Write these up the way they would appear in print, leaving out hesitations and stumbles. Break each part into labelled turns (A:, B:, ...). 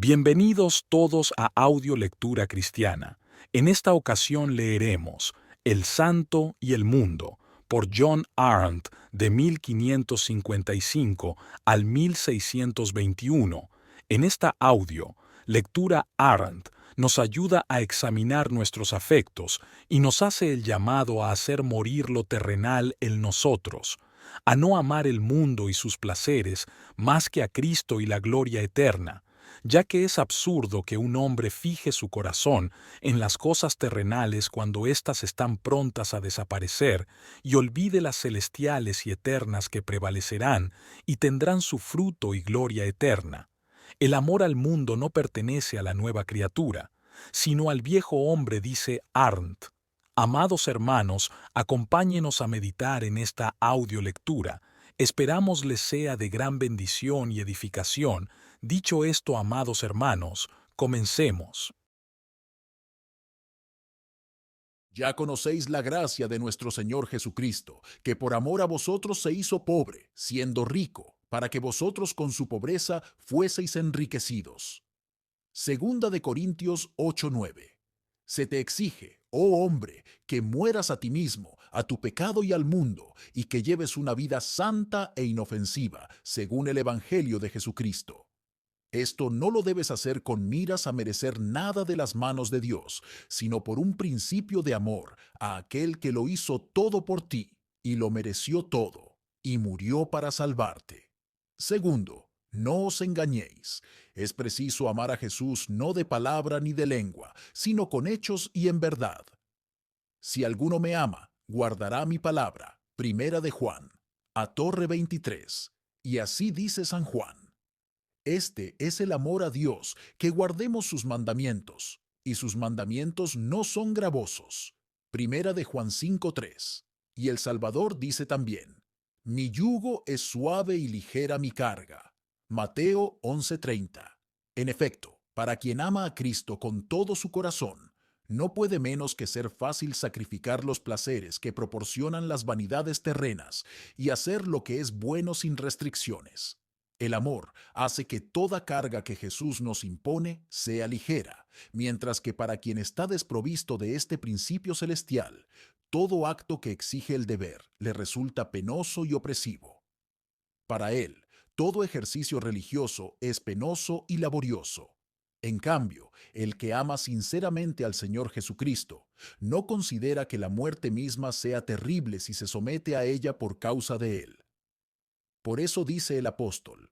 A: Bienvenidos todos a Audio Lectura Cristiana. En esta ocasión leeremos El Santo y el Mundo por John Arndt de 1555 al 1621. En esta audio, lectura Arndt nos ayuda a examinar nuestros afectos y nos hace el llamado a hacer morir lo terrenal en nosotros, a no amar el mundo y sus placeres más que a Cristo y la gloria eterna, ya que es absurdo que un hombre fije su corazón en las cosas terrenales cuando éstas están prontas a desaparecer y olvide las celestiales y eternas que prevalecerán y tendrán su fruto y gloria eterna. El amor al mundo no pertenece a la nueva criatura, sino al viejo hombre, dice Arndt. Amados hermanos, acompáñenos a meditar en esta audiolectura. Esperamos les sea de gran bendición y edificación. Dicho esto, amados hermanos, comencemos.
B: Ya conocéis la gracia de nuestro Señor Jesucristo, que por amor a vosotros se hizo pobre, siendo rico, para que vosotros con su pobreza fueseis enriquecidos. Segunda de Corintios 8:9. Se te exige, oh hombre, que mueras a ti mismo, a tu pecado y al mundo, y que lleves una vida santa e inofensiva, según el Evangelio de Jesucristo. Esto no lo debes hacer con miras a merecer nada de las manos de Dios, sino por un principio de amor a aquel que lo hizo todo por ti y lo mereció todo, y murió para salvarte. Segundo, no os engañéis. Es preciso amar a Jesús no de palabra ni de lengua, sino con hechos y en verdad. Si alguno me ama, guardará mi palabra. Primera de Juan, a Torre 23. Y así dice San Juan. Este es el amor a Dios, que guardemos sus mandamientos, y sus mandamientos no son gravosos. Primera de Juan 5:3. Y el Salvador dice también, mi yugo es suave y ligera mi carga. Mateo 11:30. En efecto, para quien ama a Cristo con todo su corazón, no puede menos que ser fácil sacrificar los placeres que proporcionan las vanidades terrenas y hacer lo que es bueno sin restricciones. El amor hace que toda carga que Jesús nos impone sea ligera, mientras que para quien está desprovisto de este principio celestial, todo acto que exige el deber le resulta penoso y opresivo. Para él, todo ejercicio religioso es penoso y laborioso. En cambio, el que ama sinceramente al Señor Jesucristo no considera que la muerte misma sea terrible si se somete a ella por causa de él. Por eso dice el apóstol,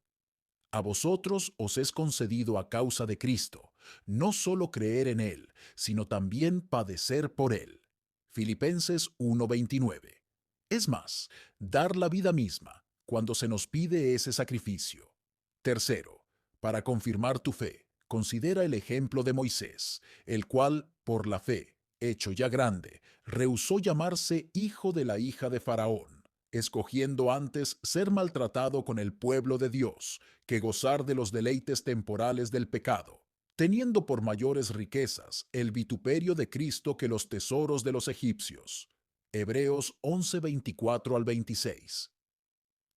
B: a vosotros os es concedido a causa de Cristo, no solo creer en Él, sino también padecer por Él. Filipenses 1:29. Es más, dar la vida misma cuando se nos pide ese sacrificio. Tercero, para confirmar tu fe, considera el ejemplo de Moisés, el cual, por la fe, hecho ya grande, rehusó llamarse hijo de la hija de Faraón, escogiendo antes ser maltratado con el pueblo de Dios que gozar de los deleites temporales del pecado, teniendo por mayores riquezas el vituperio de Cristo que los tesoros de los egipcios. Hebreos 11:24 al 26.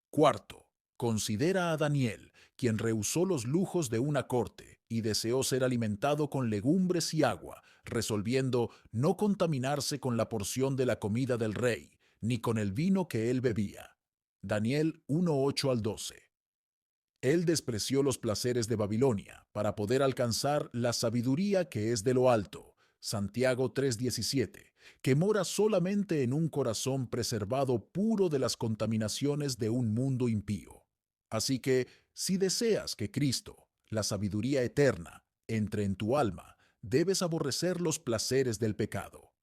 B: Cuarto, considera a Daniel, quien rehusó los lujos de una corte y deseó ser alimentado con legumbres y agua, resolviendo no contaminarse con la porción de la comida del rey, ni con el vino que él bebía. Daniel 1:8 al 12. Él despreció los placeres de Babilonia para poder alcanzar la sabiduría que es de lo alto. Santiago 3:17, que mora solamente en un corazón preservado puro de las contaminaciones de un mundo impío. Así que, si deseas que Cristo, la sabiduría eterna, entre en tu alma, debes aborrecer los placeres del pecado.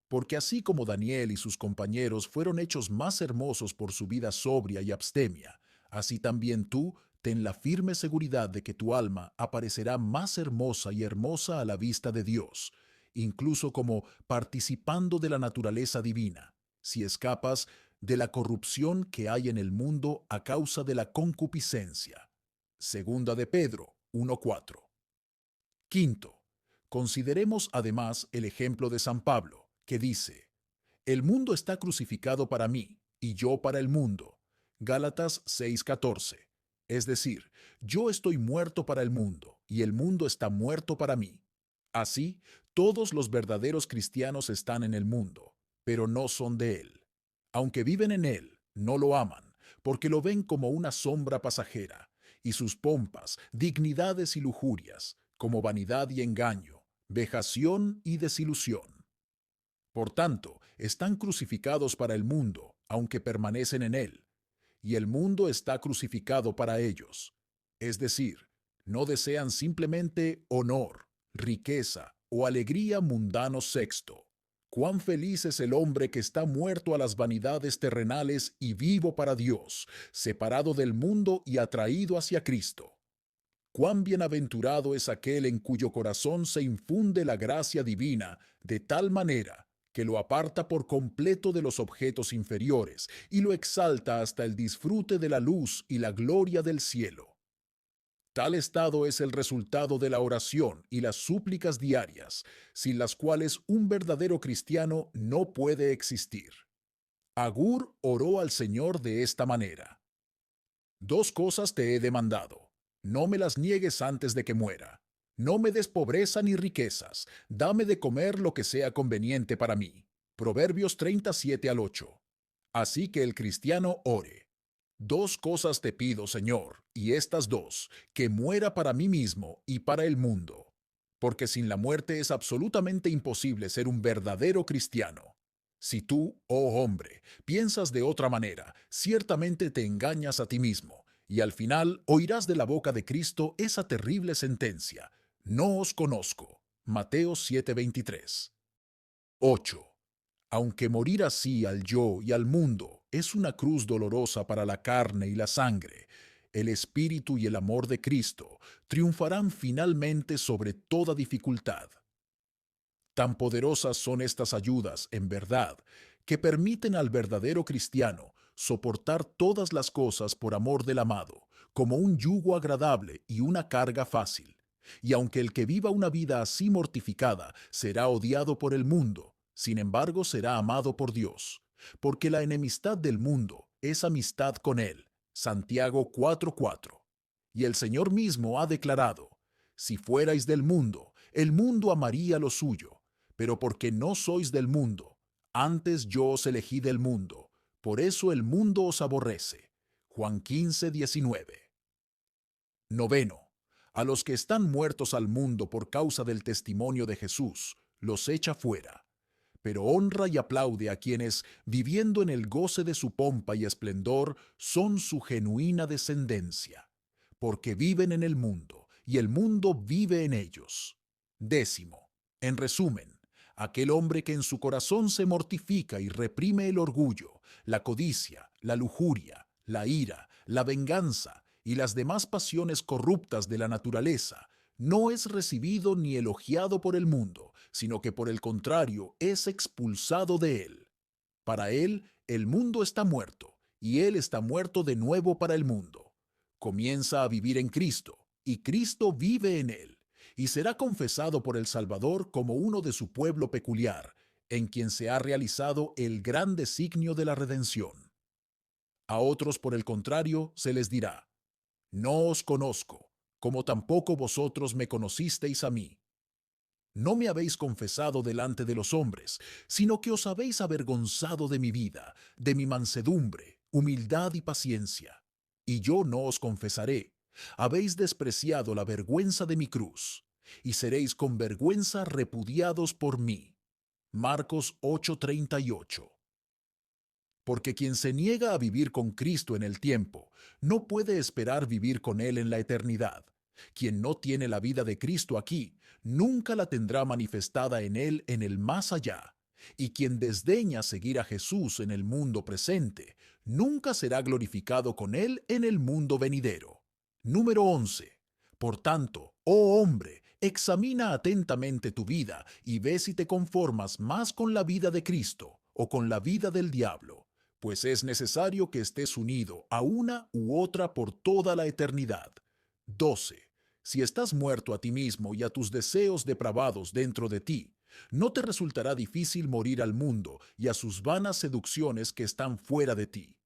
B: Porque así como Daniel y sus compañeros fueron hechos más hermosos por su vida sobria y abstemia, así también tú ten la firme seguridad de que tu alma aparecerá más hermosa y hermosa a la vista de Dios, incluso como participando de la naturaleza divina, si escapas de la corrupción que hay en el mundo a causa de la concupiscencia. Segunda de Pedro 1:4. Quinto, consideremos además el ejemplo de San Pablo, que dice, el mundo está crucificado para mí, y yo para el mundo. Gálatas 6:14. Es decir, yo estoy muerto para el mundo, y el mundo está muerto para mí. Así, todos los verdaderos cristianos están en el mundo, pero no son de él. Aunque viven en él, no lo aman, porque lo ven como una sombra pasajera, y sus pompas, dignidades y lujurias, como vanidad y engaño, vejación y desilusión. Por tanto, están crucificados para el mundo, aunque permanecen en él, y el mundo está crucificado para ellos. Es decir, no desean simplemente honor, riqueza o alegría mundano sexto. Cuán feliz es el hombre que está muerto a las vanidades terrenales y vivo para Dios, separado del mundo y atraído hacia Cristo. Cuán bienaventurado es aquel en cuyo corazón se infunde la gracia divina de tal manera que lo aparta por completo de los objetos inferiores y lo exalta hasta el disfrute de la luz y la gloria del cielo. Tal estado es el resultado de la oración y las súplicas diarias, sin las cuales un verdadero cristiano no puede existir. Agur oró al Señor de esta manera: Dos cosas te he demandado. No me las niegues antes de que muera. No me des pobreza ni riquezas. Dame de comer lo que sea conveniente para mí. Proverbios 37 al 8. Así que el cristiano ore: Dos cosas te pido, Señor, y estas dos, que muera para mí mismo y para el mundo. Porque sin la muerte es absolutamente imposible ser un verdadero cristiano. Si tú, oh hombre, piensas de otra manera, ciertamente te engañas a ti mismo, y al final oirás de la boca de Cristo esa terrible sentencia: No os conozco. Mateo 7:23. 8. Aunque morir así al yo y al mundo es una cruz dolorosa para la carne y la sangre, el espíritu y el amor de Cristo triunfarán finalmente sobre toda dificultad. Tan poderosas son estas ayudas, en verdad, que permiten al verdadero cristiano soportar todas las cosas por amor del amado, como un yugo agradable y una carga fácil. Y aunque el que viva una vida así mortificada será odiado por el mundo, sin embargo será amado por Dios, porque la enemistad del mundo es amistad con él. Santiago 4:4. Y el Señor mismo ha declarado: Si fuerais del mundo, el mundo amaría lo suyo, pero porque no sois del mundo, antes yo os elegí del mundo, por eso el mundo os aborrece. Juan 15:19. Noveno. A los que están muertos al mundo por causa del testimonio de Jesús, los echa fuera. Pero honra y aplaude a quienes, viviendo en el goce de su pompa y esplendor, son su genuina descendencia, porque viven en el mundo, y el mundo vive en ellos. Décimo. En resumen, aquel hombre que en su corazón se mortifica y reprime el orgullo, la codicia, la lujuria, la ira, la venganza y las demás pasiones corruptas de la naturaleza, no es recibido ni elogiado por el mundo, sino que por el contrario es expulsado de él. Para él, el mundo está muerto, y él está muerto de nuevo para el mundo. Comienza a vivir en Cristo, y Cristo vive en él, y será confesado por el Salvador como uno de su pueblo peculiar, en quien se ha realizado el gran designio de la redención. A otros, por el contrario, se les dirá: No os conozco, como tampoco vosotros me conocisteis a mí. No me habéis confesado delante de los hombres, sino que os habéis avergonzado de mi vida, de mi mansedumbre, humildad y paciencia. Y yo no os confesaré: habéis despreciado la vergüenza de mi cruz, y seréis con vergüenza repudiados por mí. Marcos 8:38. Porque quien se niega a vivir con Cristo en el tiempo, no puede esperar vivir con Él en la eternidad. Quien no tiene la vida de Cristo aquí, nunca la tendrá manifestada en Él en el más allá. Y quien desdeña seguir a Jesús en el mundo presente, nunca será glorificado con Él en el mundo venidero. Número 11. Por tanto, oh hombre, examina atentamente tu vida y ve si te conformas más con la vida de Cristo o con la vida del diablo, pues es necesario que estés unido a una u otra por toda la eternidad. 12. Si estás muerto a ti mismo y a tus deseos depravados dentro de ti, no te resultará difícil morir al mundo y a sus vanas seducciones que están fuera de ti.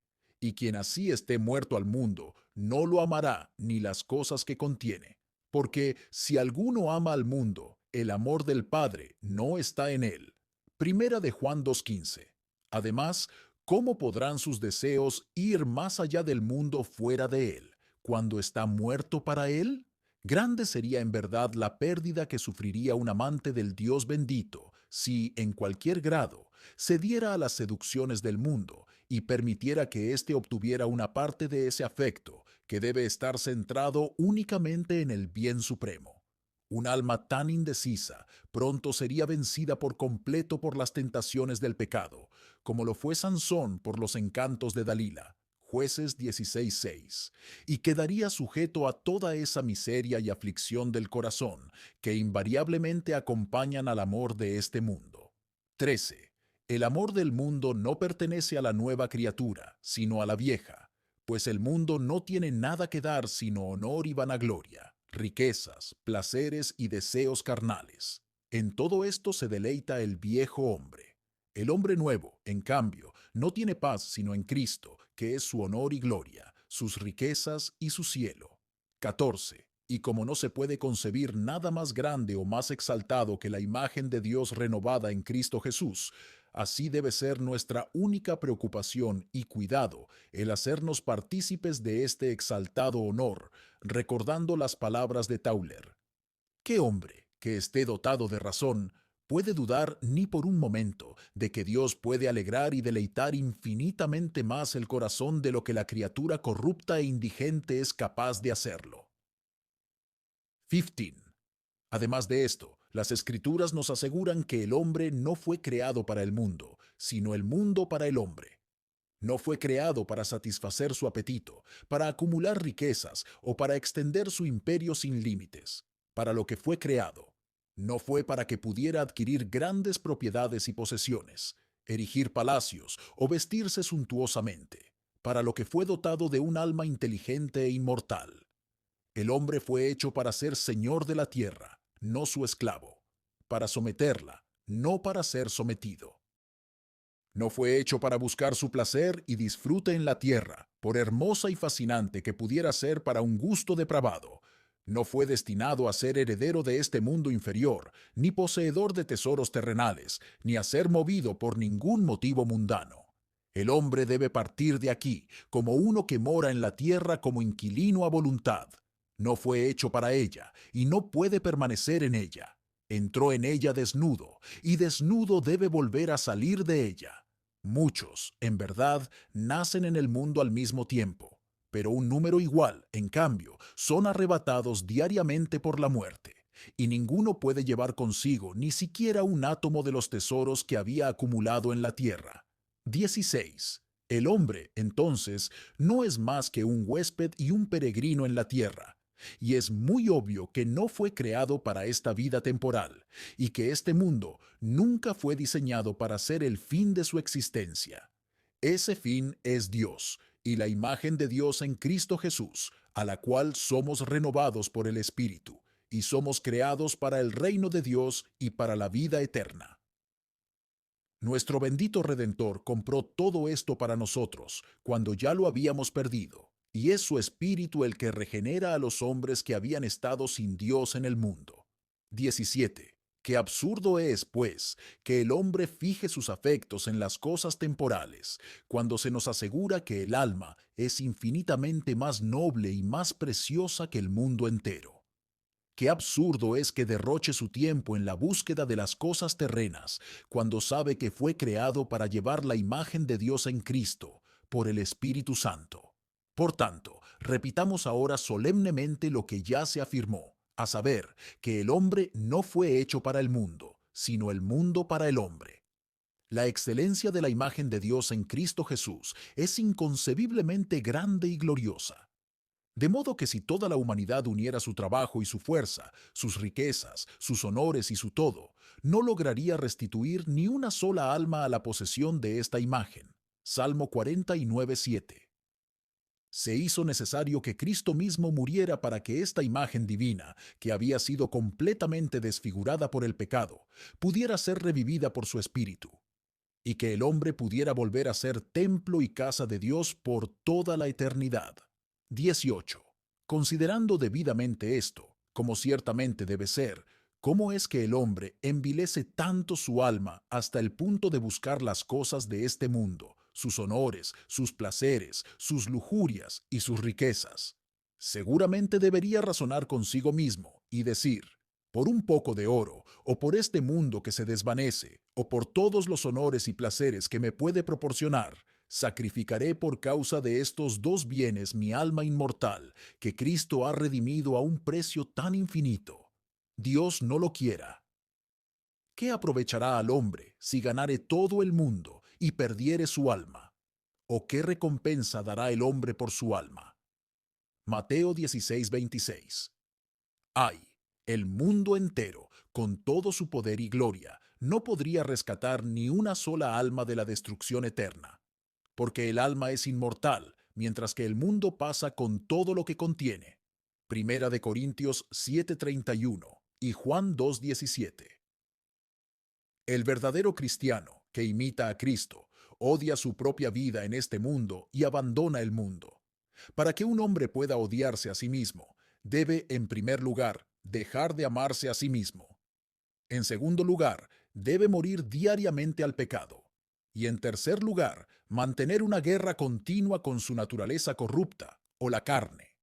B: Y quien así esté muerto al mundo, no lo amará ni las cosas que contiene. Porque si alguno ama al mundo, el amor del Padre no está en él. Primera de Juan 2:15. Además, ¿cómo podrán sus deseos ir más allá del mundo fuera de él, cuando está muerto para él? Grande sería en verdad la pérdida que sufriría un amante del Dios bendito si, en cualquier grado, cediera a las seducciones del mundo y permitiera que éste obtuviera una parte de ese afecto que debe estar centrado únicamente en el bien supremo. Un alma tan indecisa pronto sería vencida por completo por las tentaciones del pecado, como lo fue Sansón por los encantos de Dalila. Jueces 16:6, y quedaría sujeto a toda esa miseria y aflicción del corazón que invariablemente acompañan al amor de este mundo. 13. El amor del mundo no pertenece a la nueva criatura, sino a la vieja, pues el mundo no tiene nada que dar sino honor y vanagloria, riquezas, placeres y deseos carnales. En todo esto se deleita el viejo hombre. El hombre nuevo, en cambio, no tiene paz sino en Cristo, que es su honor y gloria, sus riquezas y su cielo. 14. Y como no se puede concebir nada más grande o más exaltado que la imagen de Dios renovada en Cristo Jesús, así debe ser nuestra única preocupación y cuidado el hacernos partícipes de este exaltado honor, recordando las palabras de Tauler. ¿Qué hombre que esté dotado de razón puede dudar ni por un momento de que Dios puede alegrar y deleitar infinitamente más el corazón de lo que la criatura corrupta e indigente es capaz de hacerlo? 15. Además de esto, las Escrituras nos aseguran que el hombre no fue creado para el mundo, sino el mundo para el hombre. No fue creado para satisfacer su apetito, para acumular riquezas o para extender su imperio sin límites. Para lo que fue creado, no fue para que pudiera adquirir grandes propiedades y posesiones, erigir palacios o vestirse suntuosamente. Para lo que fue dotado de un alma inteligente e inmortal. El hombre fue hecho para ser señor de la tierra, no su esclavo, para someterla, no para ser sometido. No fue hecho para buscar su placer y disfrute en la tierra, por hermosa y fascinante que pudiera ser para un gusto depravado. No fue destinado a ser heredero de este mundo inferior, ni poseedor de tesoros terrenales, ni a ser movido por ningún motivo mundano. El hombre debe partir de aquí, como uno que mora en la tierra como inquilino a voluntad. No fue hecho para ella, y no puede permanecer en ella. Entró en ella desnudo, y desnudo debe volver a salir de ella. Muchos, en verdad, nacen en el mundo al mismo tiempo, pero un número igual, en cambio, son arrebatados diariamente por la muerte, y ninguno puede llevar consigo ni siquiera un átomo de los tesoros que había acumulado en la tierra. 16. El hombre, entonces, no es más que un huésped y un peregrino en la tierra, y es muy obvio que no fue creado para esta vida temporal, y que este mundo nunca fue diseñado para ser el fin de su existencia. Ese fin es Dios, y la imagen de Dios en Cristo Jesús, a la cual somos renovados por el Espíritu, y somos creados para el reino de Dios y para la vida eterna. Nuestro bendito Redentor compró todo esto para nosotros, cuando ya lo habíamos perdido, y es su Espíritu el que regenera a los hombres que habían estado sin Dios en el mundo. 17. Qué absurdo es, pues, que el hombre fije sus afectos en las cosas temporales, cuando se nos asegura que el alma es infinitamente más noble y más preciosa que el mundo entero. Qué absurdo es que derroche su tiempo en la búsqueda de las cosas terrenas, cuando sabe que fue creado para llevar la imagen de Dios en Cristo, por el Espíritu Santo. Por tanto, repitamos ahora solemnemente lo que ya se afirmó, a saber, que el hombre no fue hecho para el mundo, sino el mundo para el hombre. La excelencia de la imagen de Dios en Cristo Jesús es inconcebiblemente grande y gloriosa. De modo que si toda la humanidad uniera su trabajo y su fuerza, sus riquezas, sus honores y su todo, no lograría restituir ni una sola alma a la posesión de esta imagen. Salmo 49:7. Se hizo necesario que Cristo mismo muriera para que esta imagen divina, que había sido completamente desfigurada por el pecado, pudiera ser revivida por su Espíritu, y que el hombre pudiera volver a ser templo y casa de Dios por toda la eternidad. 18. Considerando debidamente esto, como ciertamente debe ser, ¿cómo es que el hombre envilece tanto su alma hasta el punto de buscar las cosas de este mundo, sus honores, sus placeres, sus lujurias y sus riquezas? Seguramente debería razonar consigo mismo y decir, por un poco de oro, o por este mundo que se desvanece, o por todos los honores y placeres que me puede proporcionar, sacrificaré por causa de estos dos bienes mi alma inmortal, que Cristo ha redimido a un precio tan infinito. Dios no lo quiera. ¿Qué aprovechará al hombre si ganare todo el mundo y perdiere su alma? ¿O qué recompensa dará el hombre por su alma? Mateo 16:26. Ay, el mundo entero, con todo su poder y gloria, no podría rescatar ni una sola alma de la destrucción eterna, porque el alma es inmortal, mientras que el mundo pasa con todo lo que contiene. Primera de Corintios 7:31 y Juan 2:17. El verdadero cristiano, que imita a Cristo, odia su propia vida en este mundo y abandona el mundo. Para que un hombre pueda odiarse a sí mismo, debe, en primer lugar, dejar de amarse a sí mismo. En segundo lugar, debe morir diariamente al pecado. Y en tercer lugar, mantener una guerra continua con su naturaleza corrupta, o la carne.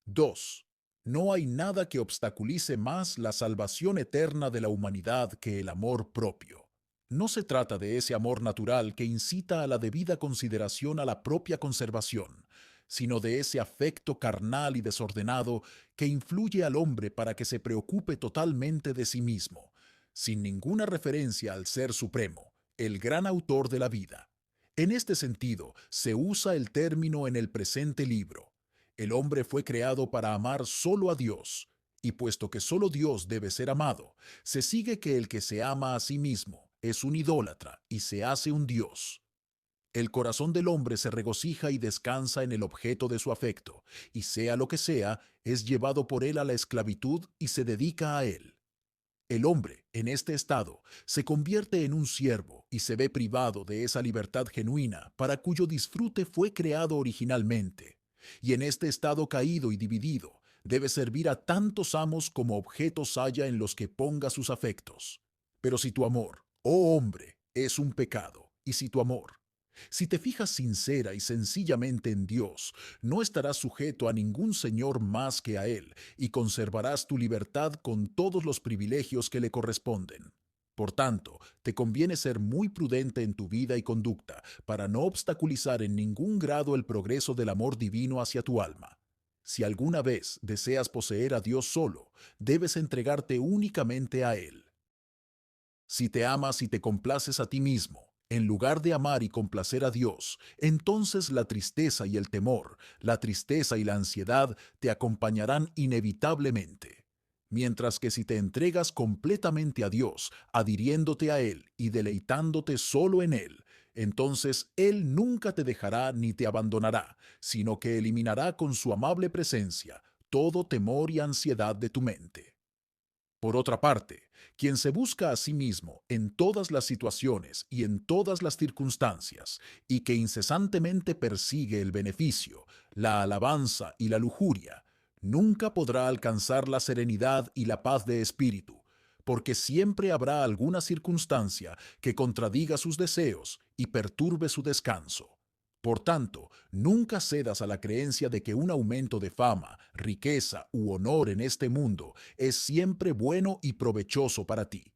B: 2. No hay nada que obstaculice más la salvación eterna de la humanidad que el amor propio. No se trata de ese amor natural que incita a la debida consideración a la propia conservación, sino de ese afecto carnal y desordenado que influye al hombre para que se preocupe totalmente de sí mismo, sin ninguna referencia al Ser Supremo, el gran autor de la vida. En este sentido, se usa el término en el presente libro. El hombre fue creado para amar solo a Dios, y puesto que solo Dios debe ser amado, se sigue que el que se ama a sí mismo es un idólatra y se hace un Dios. El corazón del hombre se regocija y descansa en el objeto de su afecto, y sea lo que sea, es llevado por él a la esclavitud y se dedica a él. El hombre, en este estado, se convierte en un siervo y se ve privado de esa libertad genuina para cuyo disfrute fue creado originalmente. Y en este estado caído y dividido, debe servir a tantos amos como objetos haya en los que ponga sus afectos. Pero si tu amor, oh hombre, es un pecado, y si tu amor, si te fijas sincera y sencillamente en Dios, no estarás sujeto a ningún señor más que a Él, y conservarás tu libertad con todos los privilegios que le corresponden. Por tanto, te conviene ser muy prudente en tu vida y conducta, para no obstaculizar en ningún grado el progreso del amor divino hacia tu alma. Si alguna vez deseas poseer a Dios solo, debes entregarte únicamente a Él. Si te amas y te complaces a ti mismo, en lugar de amar y complacer a Dios, entonces la tristeza y el temor, la tristeza y la ansiedad te acompañarán inevitablemente. Mientras que si te entregas completamente a Dios, adhiriéndote a Él y deleitándote solo en Él, entonces Él nunca te dejará ni te abandonará, sino que eliminará con su amable presencia todo temor y ansiedad de tu mente. Por otra parte, quien se busca a sí mismo en todas las situaciones y en todas las circunstancias, y que incesantemente persigue el beneficio, la alabanza y la lujuria, nunca podrá alcanzar la serenidad y la paz de espíritu, porque siempre habrá alguna circunstancia que contradiga sus deseos y perturbe su descanso. Por tanto, nunca cedas a la creencia de que un aumento de fama, riqueza u honor en este mundo es siempre bueno y provechoso para ti,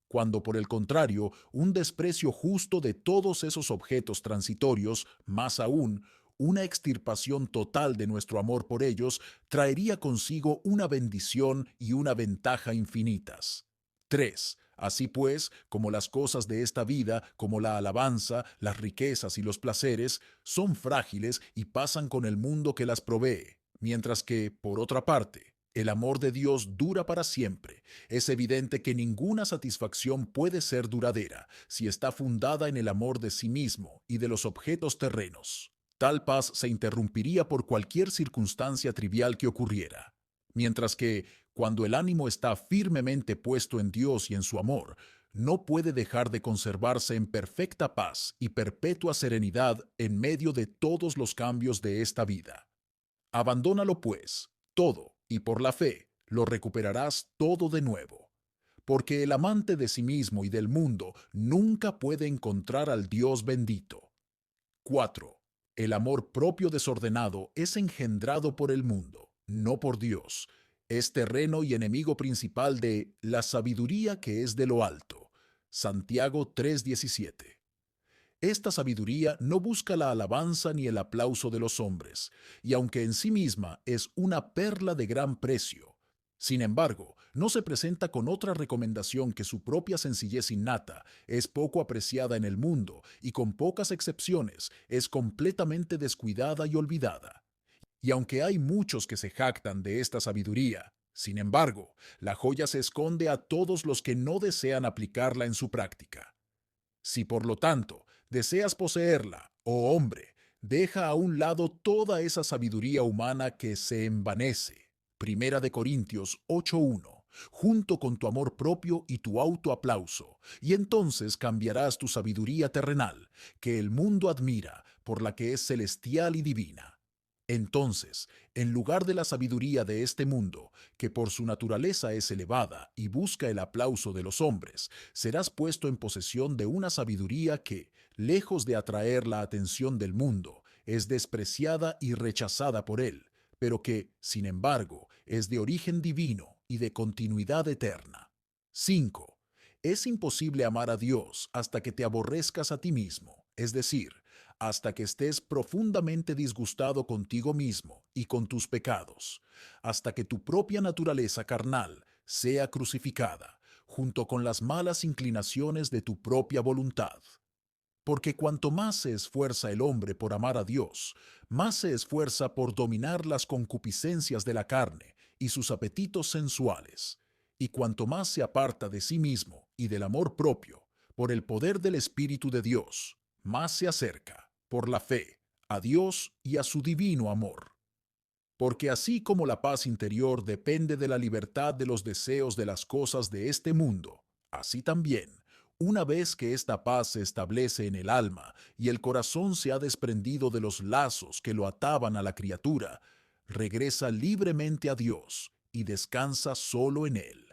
B: cuando por el contrario, un desprecio justo de todos esos objetos transitorios, más aún, una extirpación total de nuestro amor por ellos, traería consigo una bendición y una ventaja infinitas. 3. Así pues, como las cosas de esta vida, como la alabanza, las riquezas y los placeres, son frágiles y pasan con el mundo que las provee, mientras que, por otra parte, el amor de Dios dura para siempre. Es evidente que ninguna satisfacción puede ser duradera si está fundada en el amor de sí mismo y de los objetos terrenos. Tal paz se interrumpiría por cualquier circunstancia trivial que ocurriera. Mientras que, cuando el ánimo está firmemente puesto en Dios y en su amor, no puede dejar de conservarse en perfecta paz y perpetua serenidad en medio de todos los cambios de esta vida. Abandónalo, pues, todo, y por la fe, lo recuperarás todo de nuevo. Porque el amante de sí mismo y del mundo nunca puede encontrar al Dios bendito. 4. El amor propio desordenado es engendrado por el mundo, no por Dios. Es terreno y enemigo principal de la sabiduría que es de lo alto. Santiago 3:17. Esta sabiduría no busca la alabanza ni el aplauso de los hombres, y aunque en sí misma es una perla de gran precio, sin embargo, no se presenta con otra recomendación que su propia sencillez innata es poco apreciada en el mundo y con pocas excepciones es completamente descuidada y olvidada. Y aunque hay muchos que se jactan de esta sabiduría, sin embargo, la joya se esconde a todos los que no desean aplicarla en su práctica. Si por lo tanto deseas poseerla, oh hombre, deja a un lado toda esa sabiduría humana que se envanece. Primera de Corintios 8:1, junto con tu amor propio y tu autoaplauso, y entonces cambiarás tu sabiduría terrenal, que el mundo admira, por la que es celestial y divina. Entonces, en lugar de la sabiduría de este mundo, que por su naturaleza es elevada y busca el aplauso de los hombres, serás puesto en posesión de una sabiduría que, lejos de atraer la atención del mundo, es despreciada y rechazada por él, pero que, sin embargo, es de origen divino y de continuidad eterna. 5. Es imposible amar a Dios hasta que te aborrezcas a ti mismo, es decir, hasta que estés profundamente disgustado contigo mismo y con tus pecados, hasta que tu propia naturaleza carnal sea crucificada, junto con las malas inclinaciones de tu propia voluntad. Porque cuanto más se esfuerza el hombre por amar a Dios, más se esfuerza por dominar las concupiscencias de la carne y sus apetitos sensuales. Y cuanto más se aparta de sí mismo y del amor propio, por el poder del Espíritu de Dios, más se acerca, por la fe, a Dios y a su divino amor. Porque así como la paz interior depende de la libertad de los deseos de las cosas de este mundo, así también, una vez que esta paz se establece en el alma y el corazón se ha desprendido de los lazos que lo ataban a la criatura, regresa libremente a Dios y descansa solo en Él.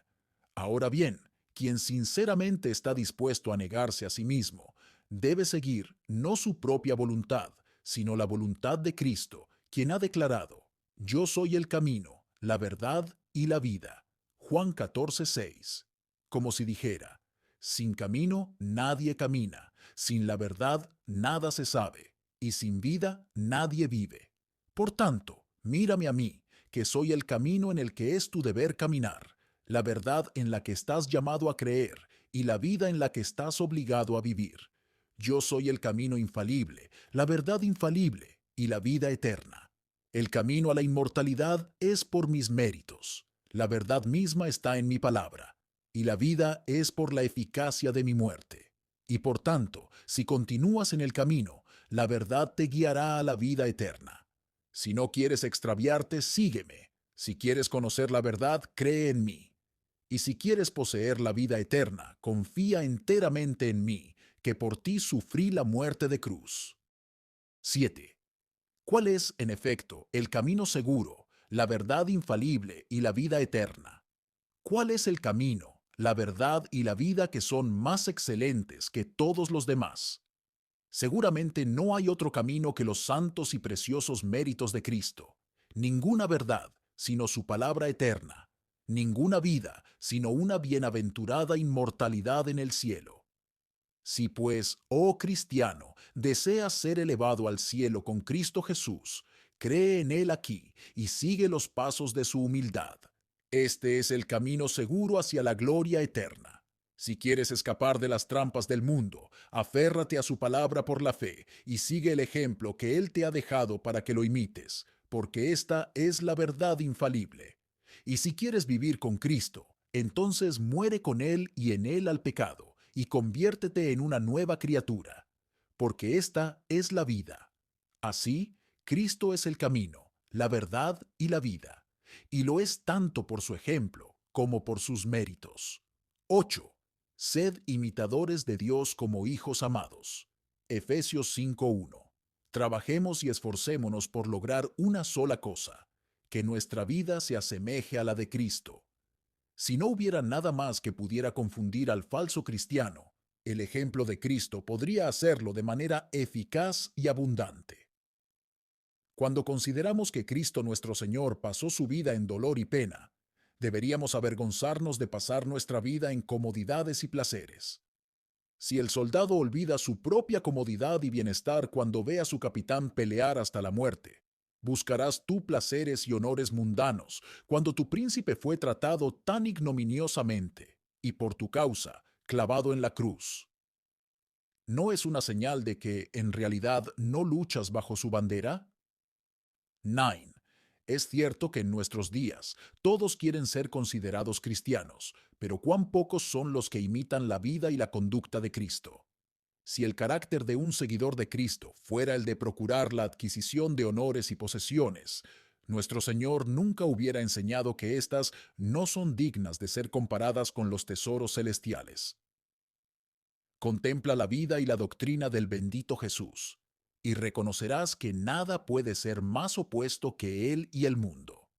B: Ahora bien, quien sinceramente está dispuesto a negarse a sí mismo, debe seguir no su propia voluntad, sino la voluntad de Cristo, quien ha declarado: Yo soy el camino, la verdad y la vida. Juan 14:6. Como si dijera: sin camino nadie camina, sin la verdad nada se sabe, y sin vida nadie vive. Por tanto, mírame a mí, que soy el camino en el que es tu deber caminar, la verdad en la que estás llamado a creer y la vida en la que estás obligado a vivir. Yo soy el camino infalible, la verdad infalible y la vida eterna. El camino a la inmortalidad es por mis méritos. La verdad misma está en mi palabra, y la vida es por la eficacia de mi muerte. Y por tanto, si continúas en el camino, la verdad te guiará a la vida eterna. Si no quieres extraviarte, sígueme. Si quieres conocer la verdad, cree en mí. Y si quieres poseer la vida eterna, confía enteramente en mí, que por ti sufrí la muerte de cruz. 7. ¿Cuál es, en efecto, el camino seguro, la verdad infalible y la vida eterna? ¿Cuál es el camino, la verdad y la vida que son más excelentes que todos los demás? Seguramente no hay otro camino que los santos y preciosos méritos de Cristo, ninguna verdad, sino su palabra eterna, ninguna vida, sino una bienaventurada inmortalidad en el cielo. Si pues, oh cristiano, deseas ser elevado al cielo con Cristo Jesús, cree en Él aquí y sigue los pasos de su humildad. Este es el camino seguro hacia la gloria eterna. Si quieres escapar de las trampas del mundo, aférrate a su palabra por la fe y sigue el ejemplo que Él te ha dejado para que lo imites, porque esta es la verdad infalible. Y si quieres vivir con Cristo, entonces muere con Él y en Él al pecado, y conviértete en una nueva criatura, porque esta es la vida. Así, Cristo es el camino, la verdad y la vida, y lo es tanto por su ejemplo como por sus méritos. 8. Sed imitadores de Dios como hijos amados. Efesios 5:1. Trabajemos y esforcémonos por lograr una sola cosa, que nuestra vida se asemeje a la de Cristo. Si no hubiera nada más que pudiera confundir al falso cristiano, el ejemplo de Cristo podría hacerlo de manera eficaz y abundante. Cuando consideramos que Cristo nuestro Señor pasó su vida en dolor y pena, deberíamos avergonzarnos de pasar nuestra vida en comodidades y placeres. Si el soldado olvida su propia comodidad y bienestar cuando ve a su capitán pelear hasta la muerte, buscarás tú placeres y honores mundanos cuando tu príncipe fue tratado tan ignominiosamente y por tu causa clavado en la cruz. ¿No es una señal de que en realidad no luchas bajo su bandera? 9. Es cierto que en nuestros días todos quieren ser considerados cristianos, pero cuán pocos son los que imitan la vida y la conducta de Cristo. Si el carácter de un seguidor de Cristo fuera el de procurar la adquisición de honores y posesiones, nuestro Señor nunca hubiera enseñado que éstas no son dignas de ser comparadas con los tesoros celestiales. Contempla la vida y la doctrina del bendito Jesús, y reconocerás que nada puede ser más opuesto que Él y el mundo.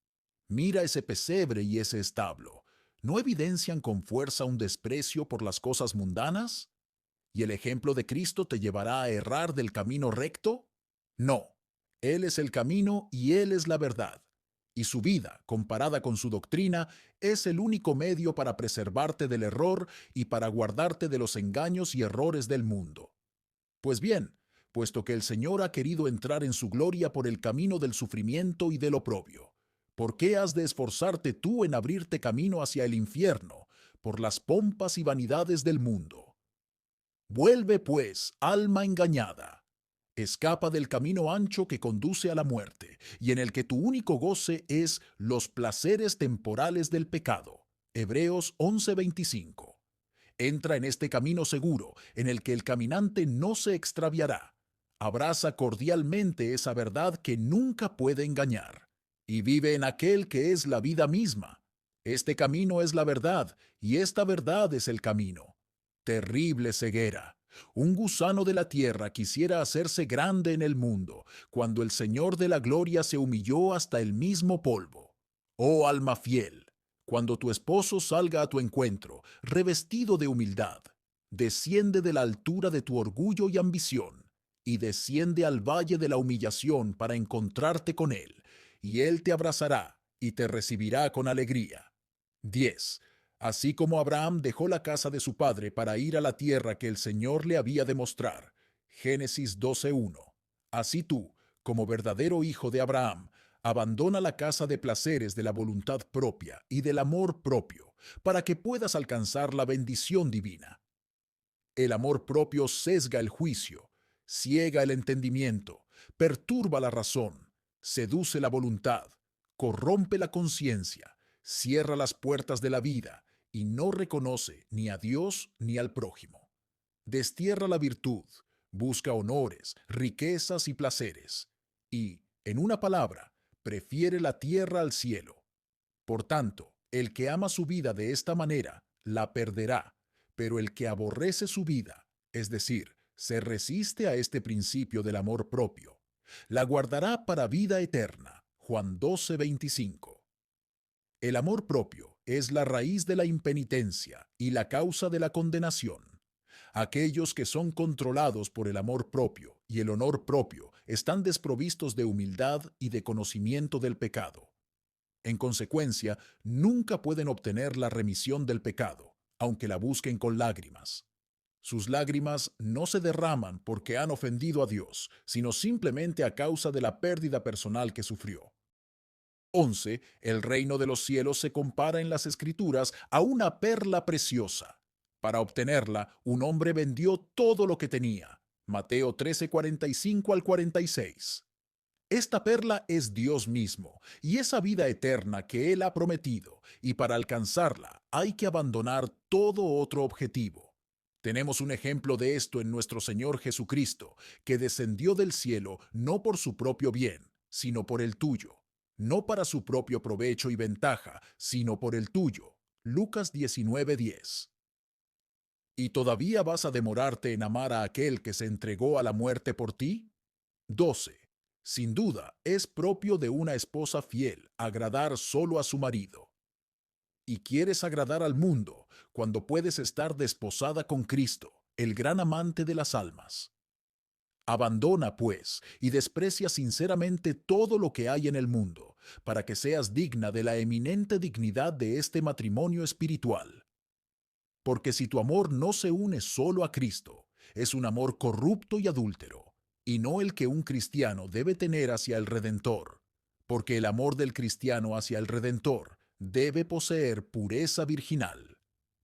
B: Mira ese pesebre y ese establo. ¿No evidencian con fuerza un desprecio por las cosas mundanas? ¿Y el ejemplo de Cristo te llevará a errar del camino recto? No, Él es el camino y Él es la verdad. Y su vida, comparada con su doctrina, es el único medio para preservarte del error y para guardarte de los engaños y errores del mundo. Pues bien, puesto que el Señor ha querido entrar en su gloria por el camino del sufrimiento y del oprobio, ¿por qué has de esforzarte tú en abrirte camino hacia el infierno, por las pompas y vanidades del mundo? Vuelve, pues, alma engañada. Escapa del camino ancho que conduce a la muerte, y en el que tu único goce es los placeres temporales del pecado. Hebreos 11:25. Entra en este camino seguro, en el que el caminante no se extraviará. Abraza cordialmente esa verdad que nunca puede engañar, y vive en aquel que es la vida misma. Este camino es la verdad, y esta verdad es el camino. Terrible ceguera. Un gusano de la tierra quisiera hacerse grande en el mundo, cuando el Señor de la gloria se humilló hasta el mismo polvo. Oh alma fiel, cuando tu esposo salga a tu encuentro, revestido de humildad, desciende de la altura de tu orgullo y ambición, y desciende al valle de la humillación para encontrarte con él, y él te abrazará y te recibirá con alegría. 10. Así como Abraham dejó la casa de su padre para ir a la tierra que el Señor le había de mostrar. Génesis 12:1. Así tú, como verdadero hijo de Abraham, abandona la casa de placeres de la voluntad propia y del amor propio, para que puedas alcanzar la bendición divina. El amor propio sesga el juicio, ciega el entendimiento, perturba la razón, seduce la voluntad, corrompe la conciencia, cierra las puertas de la vida y no reconoce ni a Dios ni al prójimo. Destierra la virtud, busca honores, riquezas y placeres, y, en una palabra, prefiere la tierra al cielo. Por tanto, el que ama su vida de esta manera, la perderá, pero el que aborrece su vida, es decir, se resiste a este principio del amor propio, la guardará para vida eterna. Juan 12:25. El amor propio es la raíz de la impenitencia y la causa de la condenación. Aquellos que son controlados por el amor propio y el honor propio están desprovistos de humildad y de conocimiento del pecado. En consecuencia, nunca pueden obtener la remisión del pecado, aunque la busquen con lágrimas. Sus lágrimas no se derraman porque han ofendido a Dios, sino simplemente a causa de la pérdida personal que sufrió. 11. El reino de los cielos se compara en las Escrituras a una perla preciosa. Para obtenerla, un hombre vendió todo lo que tenía. Mateo 13:45 al 46. Esta perla es Dios mismo y esa vida eterna que Él ha prometido, y para alcanzarla hay que abandonar todo otro objetivo. Tenemos un ejemplo de esto en nuestro Señor Jesucristo, que descendió del cielo no por su propio bien, sino por el tuyo, no para su propio provecho y ventaja, sino por el tuyo. Lucas 19:10. ¿Y todavía vas a demorarte en amar a aquel que se entregó a la muerte por ti? 12. Sin duda, es propio de una esposa fiel agradar solo a su marido. Y quieres agradar al mundo cuando puedes estar desposada con Cristo, el gran amante de las almas. Abandona, pues, y desprecia sinceramente todo lo que hay en el mundo, para que seas digna de la eminente dignidad de este matrimonio espiritual. Porque si tu amor no se une solo a Cristo, es un amor corrupto y adúltero, y no el que un cristiano debe tener hacia el Redentor, porque el amor del cristiano hacia el Redentor debe poseer pureza virginal.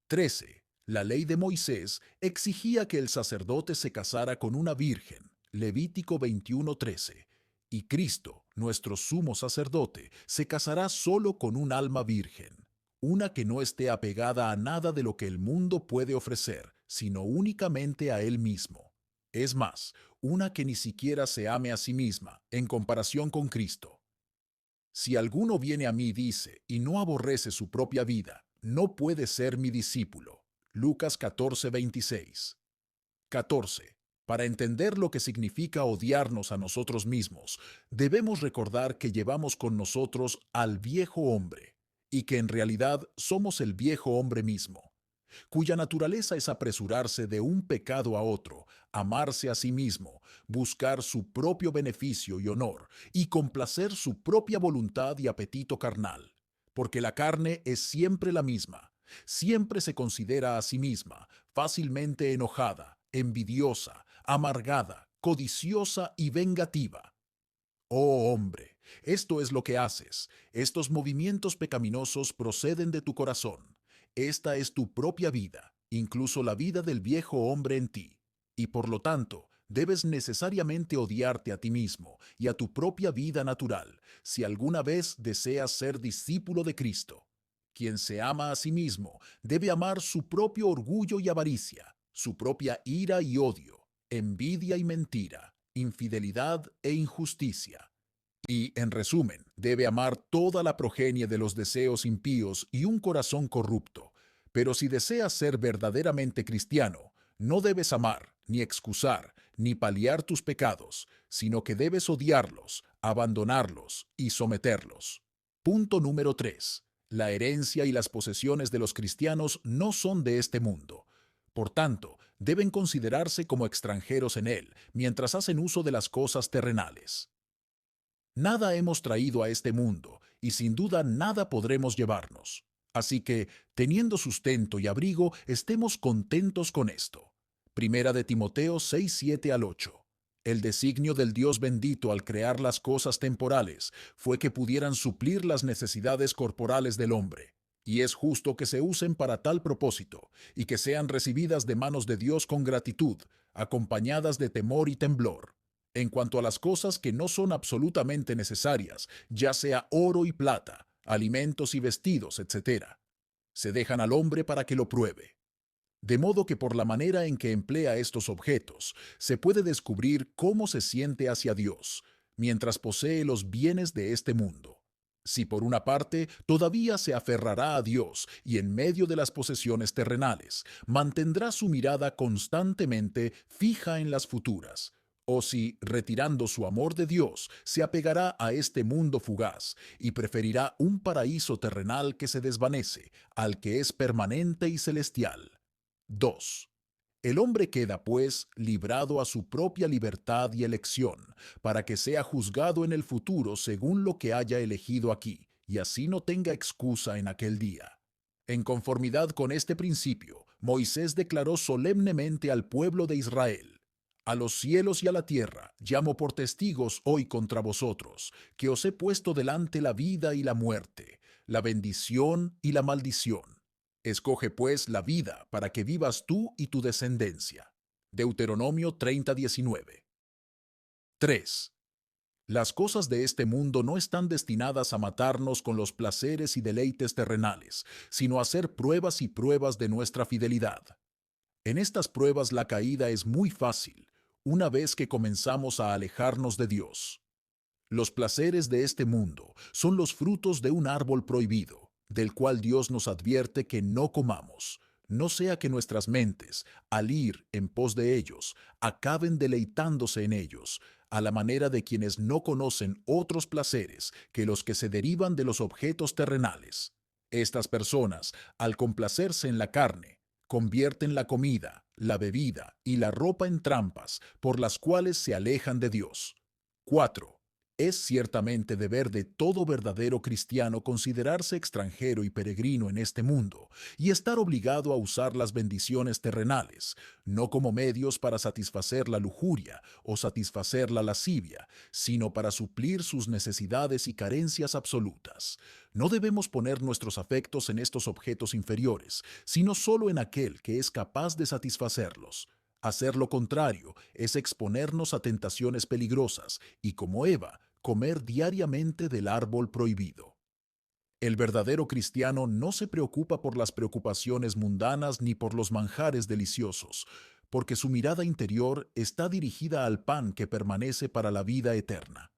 B: 13. La ley de Moisés exigía que el sacerdote se casara con una virgen, Levítico 21:13, y Cristo, nuestro sumo sacerdote, se casará solo con un alma virgen, una que no esté apegada a nada de lo que el mundo puede ofrecer, sino únicamente a él mismo. Es más, una que ni siquiera se ame a sí misma, en comparación con Cristo. Si alguno viene a mí, dice, y no aborrece su propia vida, no puede ser mi discípulo. Lucas 14:26. 14. Para entender lo que significa odiarnos a nosotros mismos, debemos recordar que llevamos con nosotros al viejo hombre, y que en realidad somos el viejo hombre mismo, cuya naturaleza es apresurarse de un pecado a otro, amarse a sí mismo, buscar su propio beneficio y honor, y complacer su propia voluntad y apetito carnal. Porque la carne es siempre la misma, siempre se considera a sí misma, fácilmente enojada, envidiosa, amargada, codiciosa y vengativa. Oh hombre, esto es lo que haces. Estos movimientos pecaminosos proceden de tu corazón. Esta es tu propia vida, incluso la vida del viejo hombre en ti. Y por lo tanto, debes necesariamente odiarte a ti mismo y a tu propia vida natural, si alguna vez deseas ser discípulo de Cristo. Quien se ama a sí mismo debe amar su propio orgullo y avaricia, su propia ira y odio, envidia y mentira, infidelidad e injusticia. Y, en resumen, debe amar toda la progenie de los deseos impíos y un corazón corrupto. Pero si deseas ser verdaderamente cristiano, no debes amar, ni excusar, ni paliar tus pecados, sino que debes odiarlos, abandonarlos y someterlos. Punto número 3. La herencia y las posesiones de los cristianos no son de este mundo. Por tanto, deben considerarse como extranjeros en él, mientras hacen uso de las cosas terrenales. Nada hemos traído a este mundo, y sin duda nada podremos llevarnos. Así que, teniendo sustento y abrigo, estemos contentos con esto. Primera de Timoteo 6:7-8. El designio del Dios bendito al crear las cosas temporales fue que pudieran suplir las necesidades corporales del hombre. Y es justo que se usen para tal propósito, y que sean recibidas de manos de Dios con gratitud, acompañadas de temor y temblor. En cuanto a las cosas que no son absolutamente necesarias, ya sea oro y plata, alimentos y vestidos, etc., se dejan al hombre para que lo pruebe. De modo que por la manera en que emplea estos objetos, se puede descubrir cómo se siente hacia Dios, mientras posee los bienes de este mundo. Si por una parte todavía se aferrará a Dios y en medio de las posesiones terrenales, mantendrá su mirada constantemente fija en las futuras, o si, retirando su amor de Dios, se apegará a este mundo fugaz y preferirá un paraíso terrenal que se desvanece al que es permanente y celestial. 2. El hombre queda, pues, librado a su propia libertad y elección, para que sea juzgado en el futuro según lo que haya elegido aquí, y así no tenga excusa en aquel día. En conformidad con este principio, Moisés declaró solemnemente al pueblo de Israel: a los cielos y a la tierra llamo por testigos hoy contra vosotros, que os he puesto delante la vida y la muerte, la bendición y la maldición. Escoge pues la vida para que vivas tú y tu descendencia. Deuteronomio 30:19. 3. Las cosas de este mundo no están destinadas a matarnos con los placeres y deleites terrenales, sino a hacer pruebas y pruebas de nuestra fidelidad. En estas pruebas la caída es muy fácil, una vez que comenzamos a alejarnos de Dios. Los placeres de este mundo son los frutos de un árbol prohibido, del cual Dios nos advierte que no comamos. No sea que nuestras mentes, al ir en pos de ellos, acaben deleitándose en ellos, a la manera de quienes no conocen otros placeres que los que se derivan de los objetos terrenales. Estas personas, al complacerse en la carne, convierten la comida, la bebida y la ropa en trampas por las cuales se alejan de Dios. 4. Es ciertamente deber de todo verdadero cristiano considerarse extranjero y peregrino en este mundo y estar obligado a usar las bendiciones terrenales, no como medios para satisfacer la lujuria o satisfacer la lascivia, sino para suplir sus necesidades y carencias absolutas. No debemos poner nuestros afectos en estos objetos inferiores, sino solo en aquel que es capaz de satisfacerlos. Hacer lo contrario es exponernos a tentaciones peligrosas y, como Eva, comer diariamente del árbol prohibido. El verdadero cristiano no se preocupa por las preocupaciones mundanas ni por los manjares deliciosos, porque su mirada interior está dirigida al pan que permanece para la vida eterna.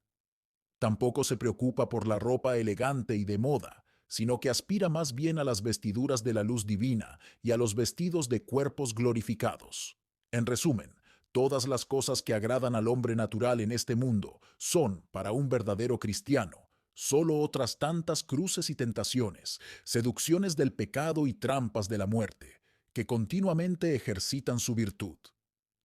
B: Tampoco se preocupa por la ropa elegante y de moda, sino que aspira más bien a las vestiduras de la luz divina y a los vestidos de cuerpos glorificados. En resumen, todas las cosas que agradan al hombre natural en este mundo son, para un verdadero cristiano, solo otras tantas cruces y tentaciones, seducciones del pecado y trampas de la muerte, que continuamente ejercitan su virtud.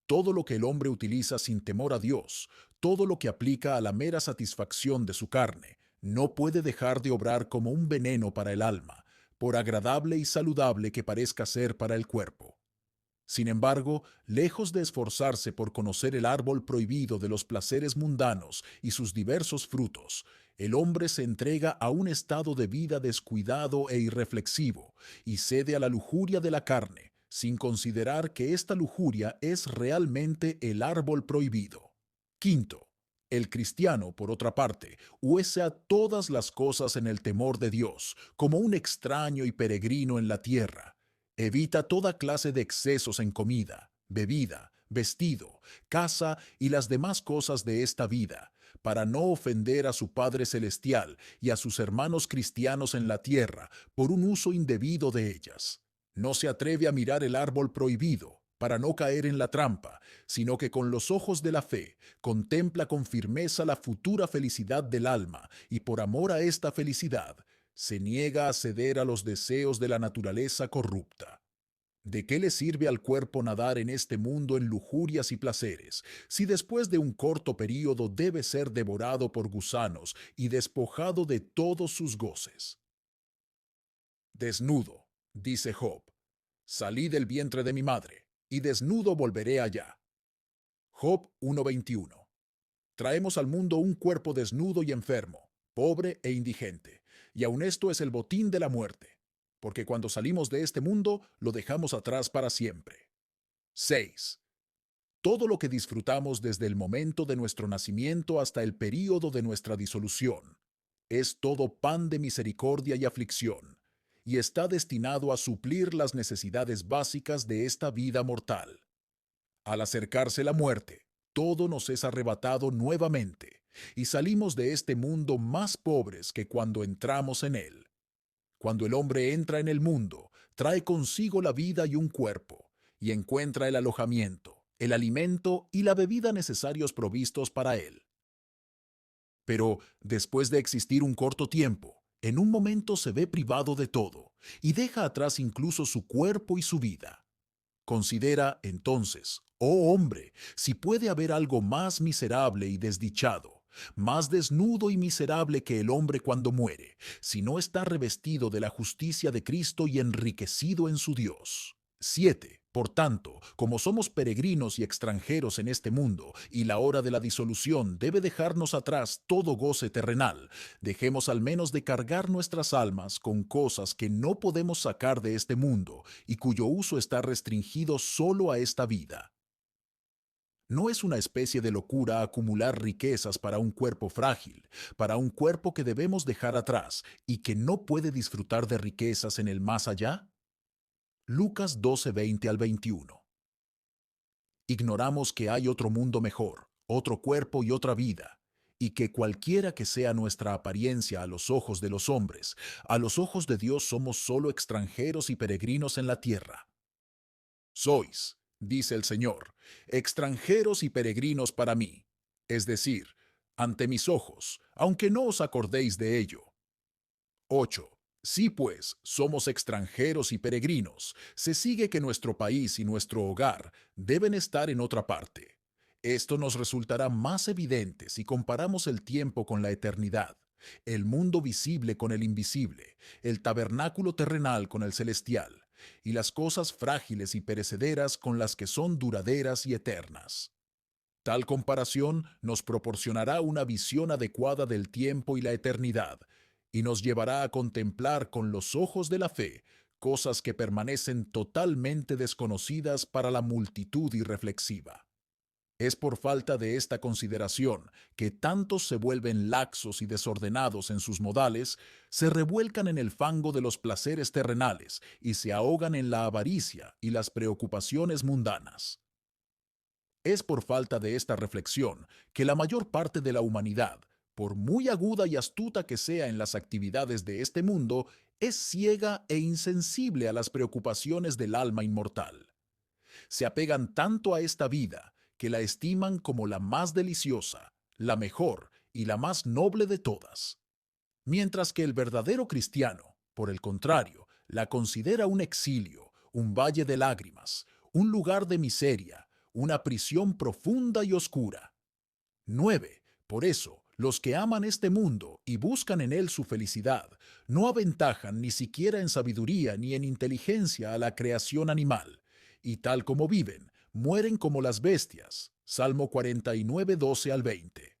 B: Todo lo que el hombre utiliza sin temor a Dios, todo lo que aplica a la mera satisfacción de su carne, no puede dejar de obrar como un veneno para el alma, por agradable y saludable que parezca ser para el cuerpo. Sin embargo, lejos de esforzarse por conocer el árbol prohibido de los placeres mundanos y sus diversos frutos, el hombre se entrega a un estado de vida descuidado e irreflexivo y cede a la lujuria de la carne, sin considerar que esta lujuria es realmente el árbol prohibido. Quinto, el cristiano, por otra parte, huese a todas las cosas en el temor de Dios, como un extraño y peregrino en la tierra. Evita toda clase de excesos en comida, bebida, vestido, casa y las demás cosas de esta vida, para no ofender a su Padre Celestial y a sus hermanos cristianos en la tierra por un uso indebido de ellas. No se atreve a mirar el árbol prohibido, para no caer en la trampa, sino que con los ojos de la fe contempla con firmeza la futura felicidad del alma y por amor a esta felicidad, se niega a ceder a los deseos de la naturaleza corrupta. ¿De qué le sirve al cuerpo nadar en este mundo en lujurias y placeres, si después de un corto período debe ser devorado por gusanos y despojado de todos sus goces? Desnudo, dice Job, salí del vientre de mi madre, y desnudo volveré allá. Job 1:21. Traemos al mundo un cuerpo desnudo y enfermo, pobre e indigente, y aun esto es el botín de la muerte, porque cuando salimos de este mundo lo dejamos atrás para siempre. 6. Todo lo que disfrutamos desde el momento de nuestro nacimiento hasta el período de nuestra disolución es todo pan de misericordia y aflicción, y está destinado a suplir las necesidades básicas de esta vida mortal. Al acercarse la muerte, todo nos es arrebatado nuevamente, y salimos de este mundo más pobres que cuando entramos en él. Cuando el hombre entra en el mundo, trae consigo la vida y un cuerpo, y encuentra el alojamiento, el alimento y la bebida necesarios provistos para él. Pero después de existir un corto tiempo, en un momento se ve privado de todo, y deja atrás incluso su cuerpo y su vida. Considera, entonces, oh hombre, si puede haber algo más miserable y desdichado, más desnudo y miserable que el hombre cuando muere, si no está revestido de la justicia de Cristo y enriquecido en su Dios. 7. Por tanto, como somos peregrinos y extranjeros en este mundo, y la hora de la disolución debe dejarnos atrás todo goce terrenal, dejemos al menos de cargar nuestras almas con cosas que no podemos sacar de este mundo y cuyo uso está restringido solo a esta vida. No es una especie de locura acumular riquezas para un cuerpo frágil, para un cuerpo que debemos dejar atrás y que no puede disfrutar de riquezas en el más allá. Lucas 12:20 al 21. Ignoramos que hay otro mundo mejor, otro cuerpo y otra vida, y que cualquiera que sea nuestra apariencia a los ojos de los hombres, a los ojos de Dios somos solo extranjeros y peregrinos en la tierra. Sois, dice el Señor, extranjeros y peregrinos para mí, es decir, ante mis ojos, aunque no os acordéis de ello. 8. Si pues somos extranjeros y peregrinos, se sigue que nuestro país y nuestro hogar deben estar en otra parte. Esto nos resultará más evidente si comparamos el tiempo con la eternidad, el mundo visible con el invisible, el tabernáculo terrenal con el celestial, y las cosas frágiles y perecederas con las que son duraderas y eternas. Tal comparación nos proporcionará una visión adecuada del tiempo y la eternidad, y nos llevará a contemplar con los ojos de la fe cosas que permanecen totalmente desconocidas para la multitud irreflexiva. Es por falta de esta consideración que tantos se vuelven laxos y desordenados en sus modales, se revuelcan en el fango de los placeres terrenales y se ahogan en la avaricia y las preocupaciones mundanas. Es por falta de esta reflexión que la mayor parte de la humanidad, por muy aguda y astuta que sea en las actividades de este mundo, es ciega e insensible a las preocupaciones del alma inmortal. Se apegan tanto a esta vida que la estiman como la más deliciosa, la mejor y la más noble de todas. Mientras que el verdadero cristiano, por el contrario, la considera un exilio, un valle de lágrimas, un lugar de miseria, una prisión profunda y oscura. 9. Por eso, los que aman este mundo y buscan en él su felicidad, no aventajan ni siquiera en sabiduría ni en inteligencia a la creación animal, y tal como viven, mueren como las bestias. Salmo 49, 12 al 20.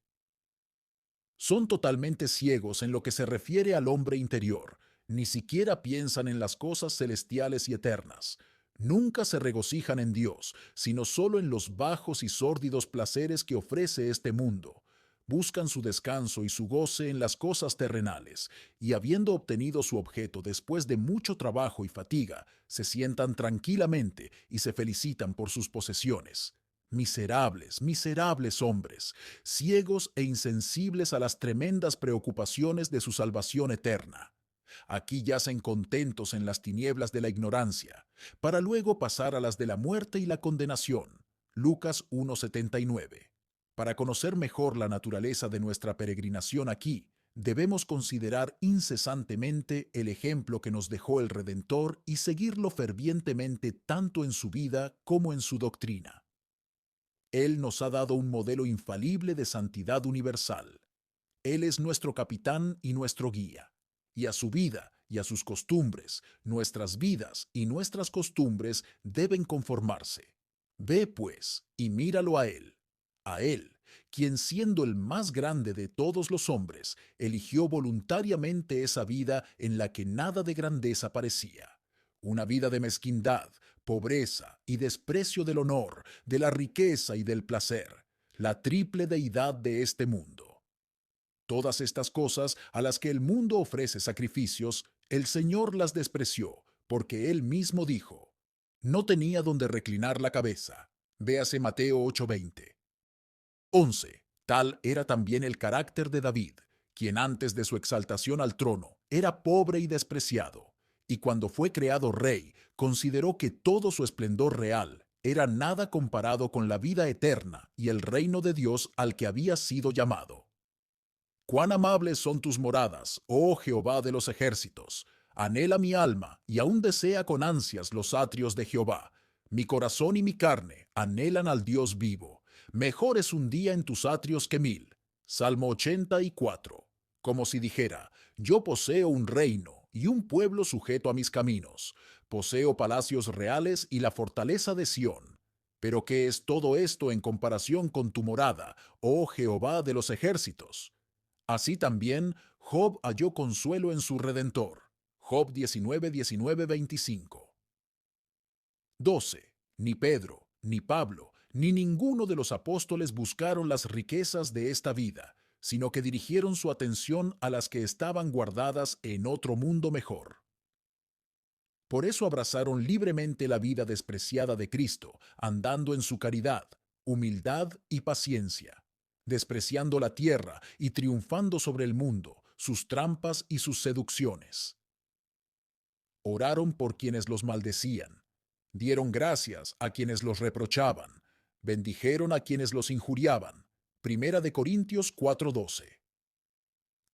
B: Son totalmente ciegos en lo que se refiere al hombre interior, ni siquiera piensan en las cosas celestiales y eternas. Nunca se regocijan en Dios, sino solo en los bajos y sórdidos placeres que ofrece este mundo. Buscan su descanso y su goce en las cosas terrenales, y habiendo obtenido su objeto después de mucho trabajo y fatiga, se sientan tranquilamente y se felicitan por sus posesiones. Miserables, miserables hombres, ciegos e insensibles a las tremendas preocupaciones de su salvación eterna. Aquí yacen contentos en las tinieblas de la ignorancia, para luego pasar a las de la muerte y la condenación. Lucas 1:79. Para conocer mejor la naturaleza de nuestra peregrinación aquí, debemos considerar incesantemente el ejemplo que nos dejó el Redentor y seguirlo fervientemente tanto en su vida como en su doctrina. Él nos ha dado un modelo infalible de santidad universal. Él es nuestro capitán y nuestro guía. Y a su vida y a sus costumbres, nuestras vidas y nuestras costumbres deben conformarse. Ve, pues, y míralo a Él, quien siendo el más grande de todos los hombres, eligió voluntariamente esa vida en la que nada de grandeza parecía. Una vida de mezquindad, pobreza y desprecio del honor, de la riqueza y del placer, la triple deidad de este mundo. Todas estas cosas a las que el mundo ofrece sacrificios, el Señor las despreció, porque Él mismo dijo, no tenía donde reclinar la cabeza. Véase Mateo 8:20. 11. Tal era también el carácter de David, quien antes de su exaltación al trono era pobre y despreciado, y cuando fue creado rey, consideró que todo su esplendor real era nada comparado con la vida eterna y el reino de Dios al que había sido llamado. Cuán amables son tus moradas, oh Jehová de los ejércitos. Anhela mi alma y aún desea con ansias los atrios de Jehová. Mi corazón y mi carne anhelan al Dios vivo. Mejor es un día en tus atrios que mil. Salmo 84. Como si dijera, yo poseo un reino y un pueblo sujeto a mis caminos. Poseo palacios reales y la fortaleza de Sión. Pero ¿qué es todo esto en comparación con tu morada, oh Jehová de los ejércitos? Así también Job halló consuelo en su Redentor. Job 19, 19, 25. 12. Ni Pedro, ni Pablo, ni ninguno de los apóstoles buscaron las riquezas de esta vida, sino que dirigieron su atención a las que estaban guardadas en otro mundo mejor. Por eso abrazaron libremente la vida despreciada de Cristo, andando en su caridad, humildad y paciencia, despreciando la tierra y triunfando sobre el mundo, sus trampas y sus seducciones. Oraron por quienes los maldecían. Dieron gracias a quienes los reprochaban, bendijeron a quienes los injuriaban. Primera de Corintios 4:12.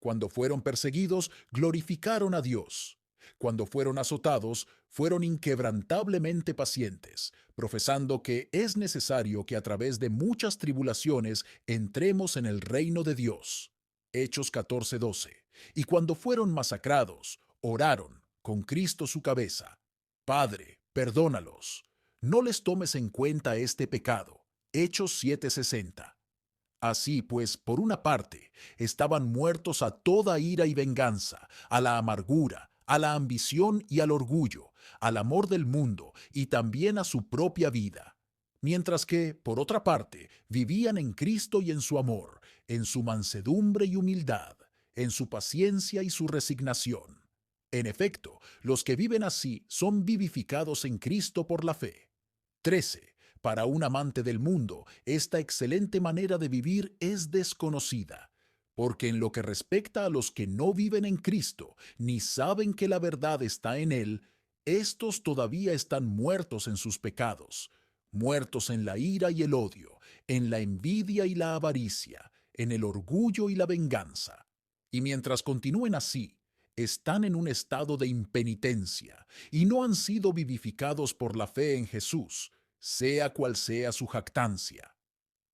B: Cuando fueron perseguidos, glorificaron a Dios. Cuando fueron azotados, fueron inquebrantablemente pacientes, profesando que es necesario que a través de muchas tribulaciones entremos en el reino de Dios. Hechos 14:12. Y cuando fueron masacrados, oraron, con Cristo su cabeza: Padre, perdónalos. No les tomes en cuenta este pecado. Hechos 7:60. Así pues, por una parte, estaban muertos a toda ira y venganza, a la amargura, a la ambición y al orgullo, al amor del mundo y también a su propia vida. Mientras que, por otra parte, vivían en Cristo y en su amor, en su mansedumbre y humildad, en su paciencia y su resignación. En efecto, los que viven así son vivificados en Cristo por la fe. 13. Para un amante del mundo, esta excelente manera de vivir es desconocida, porque en lo que respecta a los que no viven en Cristo, ni saben que la verdad está en Él, estos todavía están muertos en sus pecados, muertos en la ira y el odio, en la envidia y la avaricia, en el orgullo y la venganza. Y mientras continúen así, están en un estado de impenitencia y no han sido vivificados por la fe en Jesús, sea cual sea su jactancia.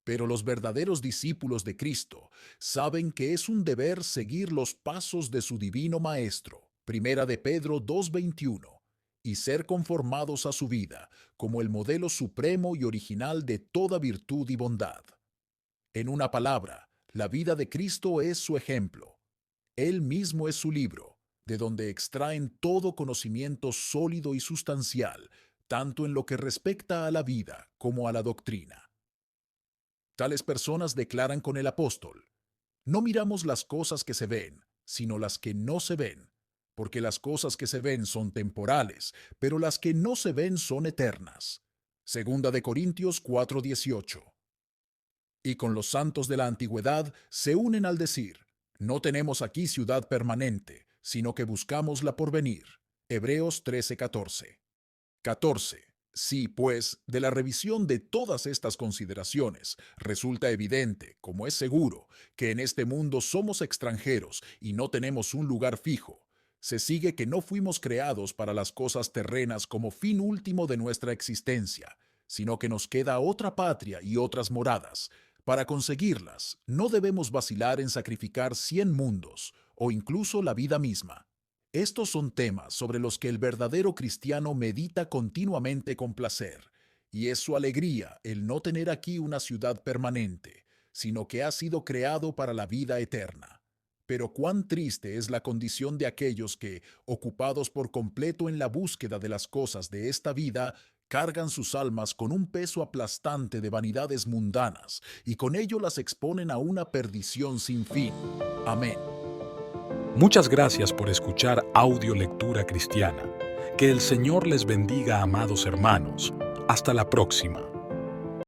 B: Pero los verdaderos discípulos de Cristo saben que es un deber seguir los pasos de su divino Maestro, Primera de Pedro 2:21, y ser conformados a su vida como el modelo supremo y original de toda virtud y bondad. En una palabra, la vida de Cristo es su ejemplo. Él mismo es su libro, de donde extraen todo conocimiento sólido y sustancial, tanto en lo que respecta a la vida como a la doctrina. Tales personas declaran con el apóstol: no miramos las cosas que se ven, sino las que no se ven, porque las cosas que se ven son temporales, pero las que no se ven son eternas. Segunda de Corintios 4:18. Y con los santos de la antigüedad se unen al decir: no tenemos aquí ciudad permanente, sino que buscamos la porvenir. Hebreos 13:14. 14. Si, pues, de la revisión de todas estas consideraciones resulta evidente, como es seguro, que en este mundo somos extranjeros y no tenemos un lugar fijo, se sigue que no fuimos creados para las cosas terrenas como fin último de nuestra existencia, sino que nos queda otra patria y otras moradas. Para conseguirlas, no debemos vacilar en sacrificar 100 mundos, o incluso la vida misma. Estos son temas sobre los que el verdadero cristiano medita continuamente con placer, y es su alegría el no tener aquí una ciudad permanente, sino que ha sido creado para la vida eterna. Pero cuán triste es la condición de aquellos que, ocupados por completo en la búsqueda de las cosas de esta vida, cargan sus almas con un peso aplastante de vanidades mundanas y con ello las exponen a una perdición sin fin. Amén.
A: Muchas gracias por escuchar Audio Lectura Cristiana. Que el Señor les bendiga, amados hermanos. Hasta la próxima.